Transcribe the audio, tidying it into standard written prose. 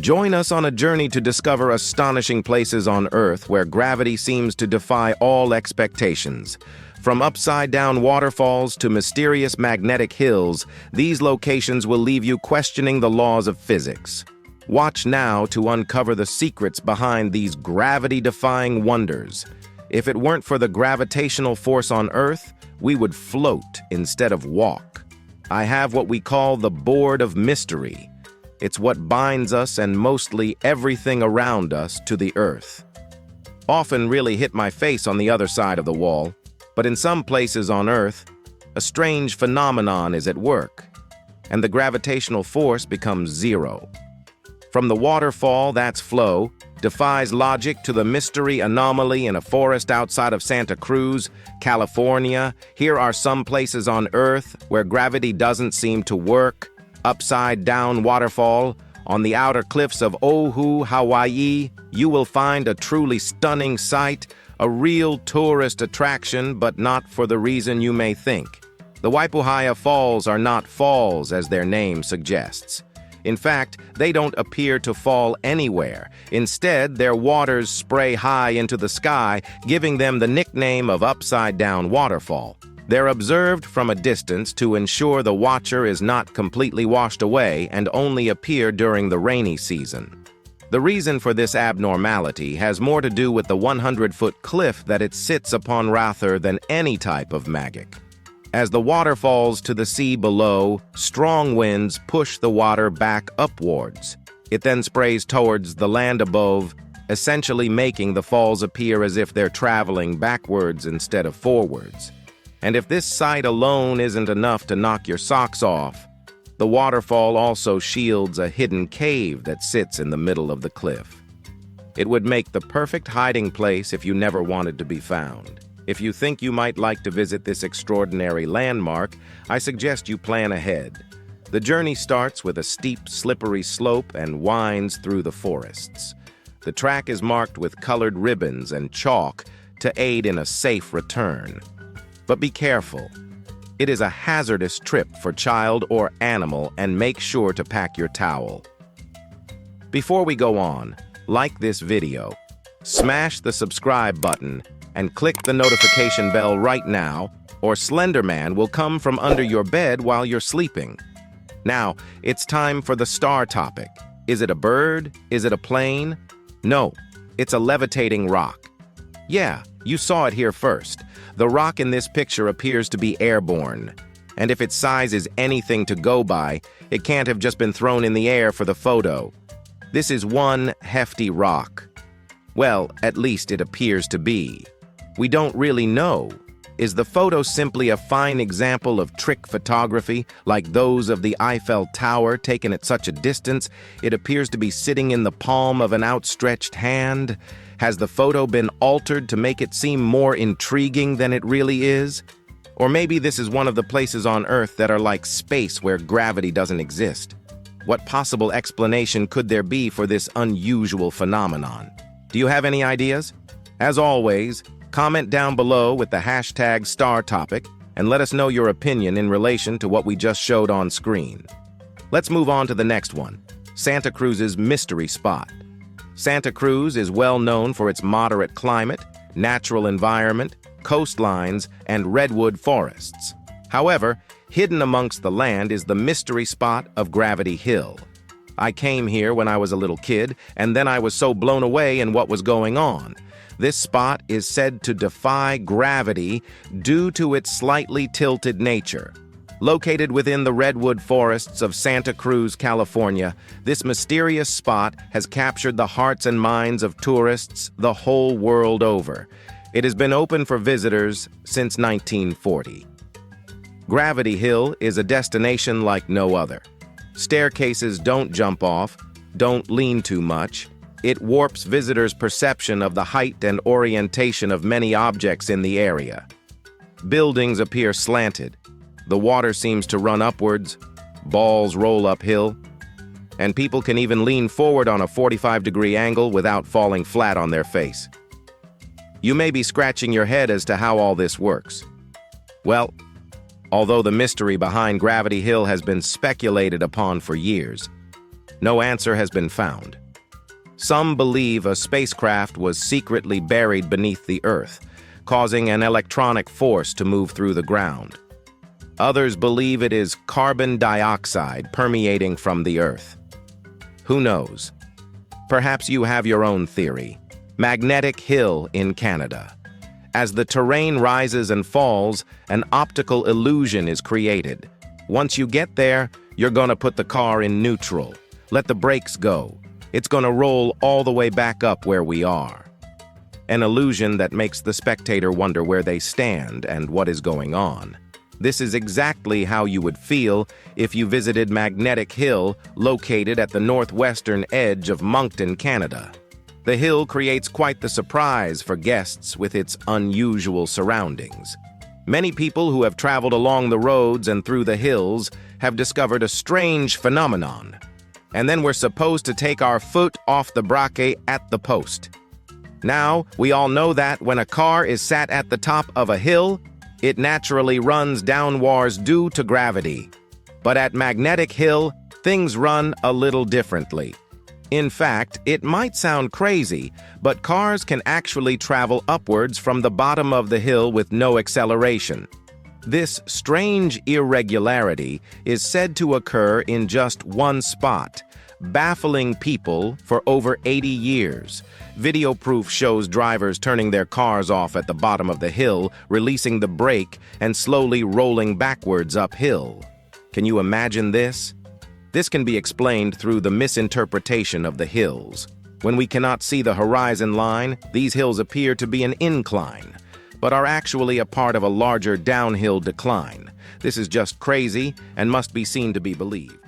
Join us on a journey to discover astonishing places on Earth where gravity seems to defy all expectations. From upside-down waterfalls to mysterious magnetic hills, these locations will leave you questioning the laws of physics. Watch now to uncover the secrets behind these gravity-defying wonders. If it weren't for the gravitational force on Earth, we would float instead of walk. I have what we call the board of mystery. It's what binds us and mostly everything around us to the Earth. Often really hit my face on the other side of the wall, but in some places on Earth, a strange phenomenon is at work, and the gravitational force becomes zero. From the waterfall that's flow, defies logic to the mystery anomaly in a forest outside of Santa Cruz, California, here are some places on Earth where gravity doesn't seem to work. Upside-down waterfall, on the outer cliffs of Oahu, Hawaii, you will find a truly stunning sight, a real tourist attraction, but not for the reason you may think. The Waipuhaia Falls are not falls, as their name suggests. In fact, they don't appear to fall anywhere. Instead, their waters spray high into the sky, giving them the nickname of upside-down waterfall. They're observed from a distance to ensure the watcher is not completely washed away and only appear during the rainy season. The reason for this abnormality has more to do with the 100-foot cliff that it sits upon rather than any type of magic. As the water falls to the sea below, strong winds push the water back upwards. It then sprays towards the land above, essentially making the falls appear as if they're traveling backwards instead of forwards. And if this sight alone isn't enough to knock your socks off, the waterfall also shields a hidden cave that sits in the middle of the cliff. It would make the perfect hiding place if you never wanted to be found. If you think you might like to visit this extraordinary landmark, I suggest you plan ahead. The journey starts with a steep, slippery slope and winds through the forests. The track is marked with colored ribbons and chalk to aid in a safe return. But be careful. It is a hazardous trip for child or animal, and make sure to pack your towel. Before we go on, like this video, smash the subscribe button, and click the notification bell right now, or Slender Man will come from under your bed while you're sleeping. Now, it's time for the star topic. Is it a bird? Is it a plane? No, it's a levitating rock. Yeah, you saw it here first. The rock in this picture appears to be airborne. And if its size is anything to go by, it can't have just been thrown in the air for the photo. This is one hefty rock. Well, at least it appears to be. We don't really know. Is the photo simply a fine example of trick photography, like those of the Eiffel Tower taken at such a distance it appears to be sitting in the palm of an outstretched hand? Has the photo been altered to make it seem more intriguing than it really is? Or maybe this is one of the places on Earth that are like space where gravity doesn't exist. What possible explanation could there be for this unusual phenomenon? Do you have any ideas? As always, comment down below with the hashtag star topic and let us know your opinion in relation to what we just showed on screen. Let's move on to the next one, Santa Cruz's mystery spot. Santa Cruz is well known for its moderate climate, natural environment, coastlines, and redwood forests. However, hidden amongst the land is the mystery spot of Gravity Hill. I came here when I was a little kid, and then I was so blown away in what was going on. This spot is said to defy gravity due to its slightly tilted nature. Located within the redwood forests of Santa Cruz, California, this mysterious spot has captured the hearts and minds of tourists the whole world over. It has been open for visitors since 1940. Gravity Hill is a destination like no other. Staircases don't jump off, don't lean too much. It warps visitors' perception of the height and orientation of many objects in the area. Buildings appear slanted. The water seems to run upwards, balls roll uphill, and people can even lean forward on a 45-degree angle without falling flat on their face. You may be scratching your head as to how all this works. Well, although the mystery behind Gravity Hill has been speculated upon for years, No answer has been found. Some believe a spacecraft was secretly buried beneath the Earth, causing an electronic force to move through the ground. Others believe it is carbon dioxide permeating from the Earth. Who knows? Perhaps you have your own theory. Magnetic Hill in Canada. As the terrain rises and falls, an optical illusion is created. Once you get there, you're gonna put the car in neutral. Let the brakes go. It's gonna roll all the way back up where we are. An illusion that makes the spectator wonder where they stand and what is going on. This is exactly how you would feel if you visited Magnetic Hill, located at the northwestern edge of Moncton, Canada. The hill creates quite the surprise for guests with its unusual surroundings. Many people who have traveled along the roads and through the hills have discovered a strange phenomenon. And then we're supposed to take our foot off the brake at the post. Now, we all know that when a car is sat at the top of a hill, it naturally runs downwards due to gravity. But at Magnetic Hill, things run a little differently. In fact, it might sound crazy, but cars can actually travel upwards from the bottom of the hill with no acceleration. This strange irregularity is said to occur in just one spot, baffling people for over 80 years. Video proof shows drivers turning their cars off at the bottom of the hill, releasing the brake, and slowly rolling backwards uphill. Can you imagine this? This can be explained through the misinterpretation of the hills. When we cannot see the horizon line, these hills appear to be an incline, but are actually a part of a larger downhill decline. This is just crazy and must be seen to be believed.